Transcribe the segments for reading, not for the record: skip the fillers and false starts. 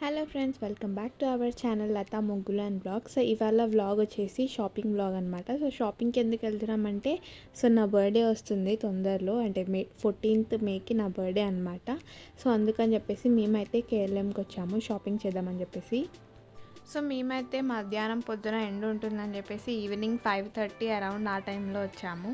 Hello friends, welcome back to our channel Latha Muggulu and blog. So ఇవాళ vlog వచ్చేసి shopping vlog అనమాట. So షాపింగ్కి ఎందుకు వెళ్తున్నామంటే, నా బర్త్డే వస్తుంది తొందరలో, అంటే 14th మేకి నా బర్త్డే అనమాట. సో అందుకని చెప్పేసి మేమైతే కేఎల్ఎంకి వచ్చాము షాపింగ్ చేద్దామని చెప్పేసి. సో మేమైతే మధ్యాహ్నం పొద్దున ఎండ ఉంటుందని చెప్పేసి ఈవినింగ్ 5:30 అరౌండ్ ఆ టైంలో వచ్చాము.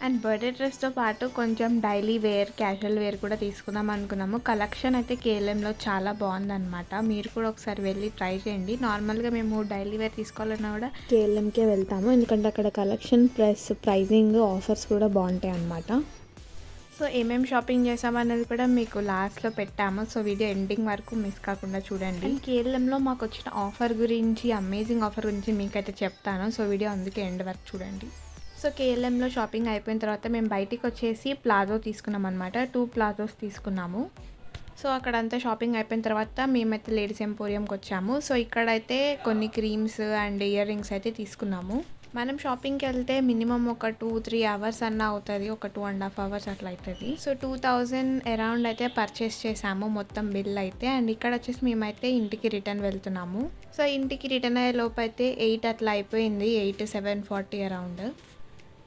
అండ్ బర్త్డే డ్రెస్తో పాటు కొంచెం డైలీ వేర్, క్యాజువల్ వేర్ కూడా తీసుకుందాం అనుకున్నాము. కలెక్షన్ అయితే కేఎల్ఎంలో చాలా బాగుందన్నమాట. మీరు కూడా ఒకసారి వెళ్ళి ట్రై చేయండి. నార్మల్గా మేము డైలీ వేర్ తీసుకోవాలన్నా కూడా కేఎల్ఎంకే వెళ్తాము, ఎందుకంటే అక్కడ కలెక్షన్ ప్లస్ ప్రైజింగ్ ఆఫర్స్ కూడా బాగుంటాయి అన్నమాట. సో ఏమేమి షాపింగ్ చేసామనేది కూడా మీకు లాస్ట్లో పెట్టాము. సో వీడియో ఎండింగ్ వరకు మిస్ కాకుండా చూడండి. కేఎల్ఎంలో మాకు వచ్చిన ఆఫర్ గురించి, అమేజింగ్ ఆఫర్ గురించి మీకైతే చెప్తాను. సో వీడియో అందుకే ఎండ్ వరకు చూడండి. సో కేఎల్ఎంలో షాపింగ్ అయిపోయిన తర్వాత మేము బయటికి వచ్చేసి ప్లాజో తీసుకున్నాం అనమాట. 2 ప్లాజోస్ తీసుకున్నాము. సో అక్కడంతా షాపింగ్ అయిపోయిన తర్వాత మేమైతే లేడీస్ ఎంపోరియంకి వచ్చాము. సో ఇక్కడైతే కొన్ని క్రీమ్స్ అండ్ ఇయర్ రింగ్స్ అయితే తీసుకున్నాము. మనం షాపింగ్కి వెళ్తే మినిమం ఒక 2-3 అవర్స్ అన్నా అవుతుంది, ఒక 2.5 అవర్స్ అట్లా అవుతుంది. సో 2000 అరౌండ్ అయితే పర్చేస్ చేసాము మొత్తం బిల్ అయితే. అండ్ ఇక్కడ వచ్చేసి మేమైతే ఇంటికి రిటర్న్ వెళ్తున్నాము. సో ఇంటికి రిటర్న్ అయ్యే లోపు అయితే 8 అట్లా అయిపోయింది, 7:40 అరౌండ్.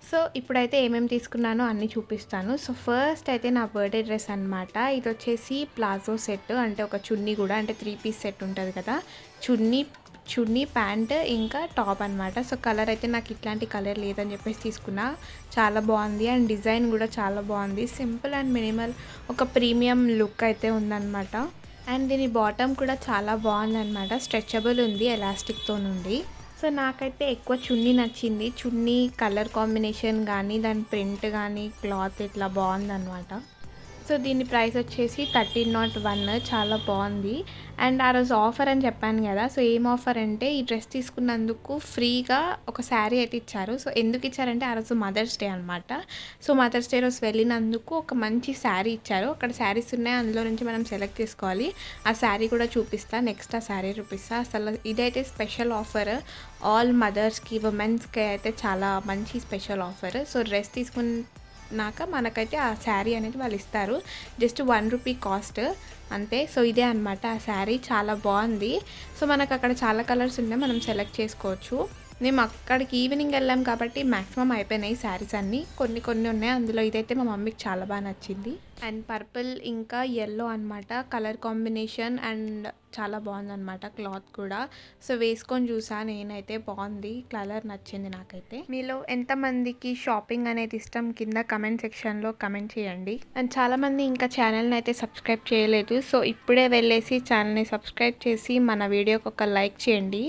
సో ఇప్పుడైతే ఏమేమి తీసుకున్నానో అన్నీ చూపిస్తాను. సో ఫస్ట్ అయితే నా బర్త్డే డ్రెస్ అనమాట. ఇది వచ్చేసి ప్లాజో సెట్, అంటే ఒక చున్నీ కూడా, అంటే 3 పీస్ సెట్ ఉంటుంది కదా, చున్నీ ప్యాంట్ ఇంకా టాప్ అనమాట. సో కలర్ అయితే నాకు ఇట్లాంటి కలర్ లేదని చెప్పేసి తీసుకున్నా. చాలా బాగుంది అండ్ డిజైన్ కూడా చాలా బాగుంది. సింపుల్ అండ్ మినిమల్, ఒక ప్రీమియం లుక్ అయితే ఉందన్నమాట. అండ్ దీని బాటమ్ కూడా చాలా బాగుందన్నమాట, స్ట్రెచబుల్ ఉంది, ఎలాస్టిక్తో నుండి. సో నాకైతే ఎక్కువ చున్నీ నచ్చింది. చున్నీ కలర్ కాంబినేషన్ కానీ, దాని ప్రింట్ కానీ, క్లాత్ ఇట్లా బాగుందన్నమాట. సో దీని ప్రైస్ వచ్చేసి 1301, చాలా బాగుంది. అండ్ ఆ రోజు ఆఫర్ అని చెప్పాను కదా. సో ఏం ఆఫర్ అంటే, ఈ డ్రెస్ తీసుకున్నందుకు ఫ్రీగా ఒక శారీ అయితే ఇచ్చారు. సో ఎందుకు ఇచ్చారంటే, ఆ రోజు మదర్స్ డే అనమాట. సో మదర్స్ డే రోజు వెళ్ళినందుకు ఒక మంచి శారీ ఇచ్చారు. అక్కడ శారీస్ ఉన్నాయి, అందులో నుంచి మనం సెలెక్ట్ చేసుకోవాలి. ఆ శారీ కూడా చూపిస్తా, నెక్స్ట్ ఆ శారీ చూపిస్తా. అసలు ఇదైతే స్పెషల్ ఆఫర్, ఆల్ మదర్స్కి, ఉమెన్స్కి అయితే చాలా మంచి స్పెషల్ ఆఫర్. సో డ్రెస్ తీసుకున్నాక మనకైతే ఆ శారీ అనేది వాళ్ళు ఇస్తారు, జస్ట్ 1 రూపీ కాస్ట్ అంతే. సో ఇదే అనమాట ఆ శారీ, చాలా బాగుంది. సో మనకు అక్కడ చాలా కలర్స్ ఉన్నాయి, మనం సెలెక్ట్ చేసుకోవచ్చు. మేము అక్కడికి ఈవినింగ్ వెళ్ళాం కాబట్టి మ్యాక్సిమం అయిపోయినాయి శారీస్ అన్నీ, కొన్ని ఉన్నాయి. అందులో ఇదైతే మా మమ్మీకి చాలా బాగా నచ్చింది. అండ్ పర్పుల్ ఇంకా ఎల్లో అనమాట కలర్ కాంబినేషన్, అండ్ చాలా బాగుందన్నమాట క్లాత్ కూడా. సో వేసుకొని చూసా నేనైతే, బాగుంది, కలర్ నచ్చింది నాకైతే. మీలో ఎంతమందికి షాపింగ్ అనేది ఇష్టం కింద కమెంట్ సెక్షన్లో కమెంట్ చేయండి. అండ్ చాలామంది ఇంకా ఛానల్ని అయితే సబ్స్క్రైబ్ చేయలేదు. సో ఇప్పుడే వెళ్ళేసి ఛానల్ని సబ్స్క్రైబ్ చేసి మన వీడియోకి ఒక లైక్ చేయండి.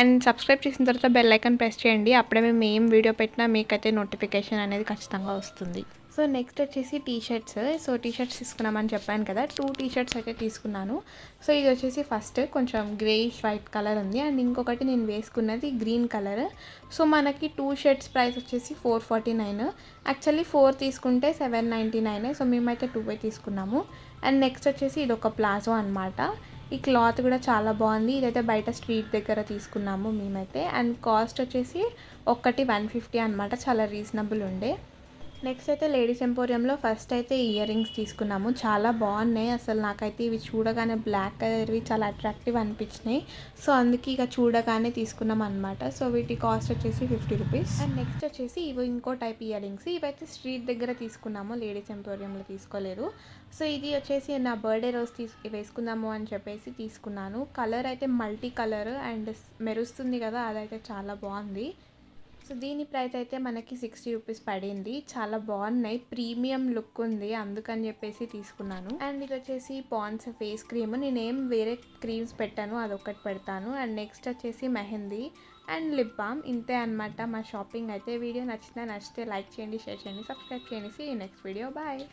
అండ్ సబ్స్క్రైబ్ చేసిన తర్వాత బెల్ ఐకాన్ ప్రెస్ చేయండి. అప్పుడే మేము ఏం వీడియో పెట్టినా మీకైతే నోటిఫికేషన్ అనేది ఖచ్చితంగా వస్తుంది. సో నెక్స్ట్ వచ్చేసి టీషర్ట్స్. సో టీషర్ట్స్ తీసుకున్నామని చెప్పాను కదా, 2 టీషర్ట్స్ అయితే తీసుకున్నాను. సో ఇది వచ్చేసి ఫస్ట్ కొంచెం గ్రేయిష్ వైట్ కలర్ ఉంది, అండ్ ఇంకొకటి నేను వేసుకున్నది గ్రీన్ కలర్. సో మనకి 2 షర్ట్స్ ప్రైస్ వచ్చేసి 449. యాక్చువల్లీ 4 తీసుకుంటే 799. సో మేమైతే 2 తీసుకున్నాము. అండ్ నెక్స్ట్ వచ్చేసి ఇది ఒక ప్లాజో అనమాట. ఈ క్లాత్ కూడా చాలా బాగుంది. ఇదైతే బయట స్ట్రీట్ దగ్గర తీసుకున్నాము మేమైతే. అండ్ కాస్ట్ వచ్చేసి ఒకటి 150 అనమాట, చాలా రీజనబుల్ ఉండే. నెక్స్ట్ అయితే లేడీస్ ఎంపోరియంలో ఫస్ట్ అయితే ఇయర్ రింగ్స్ తీసుకున్నాము. చాలా బాగున్నాయి అసలు, నాకైతే ఇవి చూడగానే బ్లాక్ కలర్వి చాలా అట్రాక్టివ్ అనిపించినాయి. సో అందుకే ఇక చూడగానే తీసుకున్నాం అనమాట. సో వీటి కాస్ట్ వచ్చేసి 50 రూపీస్. అండ్ నెక్స్ట్ వచ్చేసి ఇవి ఇంకో టైప్ ఇయర్ రింగ్స్. ఇవైతే స్ట్రీట్ దగ్గర తీసుకున్నాము, లేడీస్ ఎంపోరియంలో తీసుకోలేదు. సో ఇది వచ్చేసి నా బర్త్డే రోజు వేసుకుందాము అని చెప్పేసి తీసుకున్నాను. కలర్ అయితే మల్టీ కలర్ అండ్ మెరుస్తుంది కదా, అదైతే చాలా బాగుంది. సో దీని ప్రైస్ అయితే మనకి 60 రూపీస్ పడింది. చాలా బాగున్నాయి, ప్రీమియం లుక్ ఉంది, అందుకని చెప్పేసి తీసుకున్నాను. అండ్ ఇది వచ్చేసి పాండ్స్ ఫేస్ క్రీమ్. నేనేం వేరే క్రీమ్స్ పెట్టాను, అదొకటి పెడతాను. అండ్ నెక్స్ట్ వచ్చేసి మెహందీ అండ్ లిప్ బామ్. ఇంతే అనమాట మా షాపింగ్ అయితే. వీడియో నచ్చితే లైక్ చేయండి, షేర్ చేయండి, సబ్స్క్రైబ్ చేయండి. Next video, bye.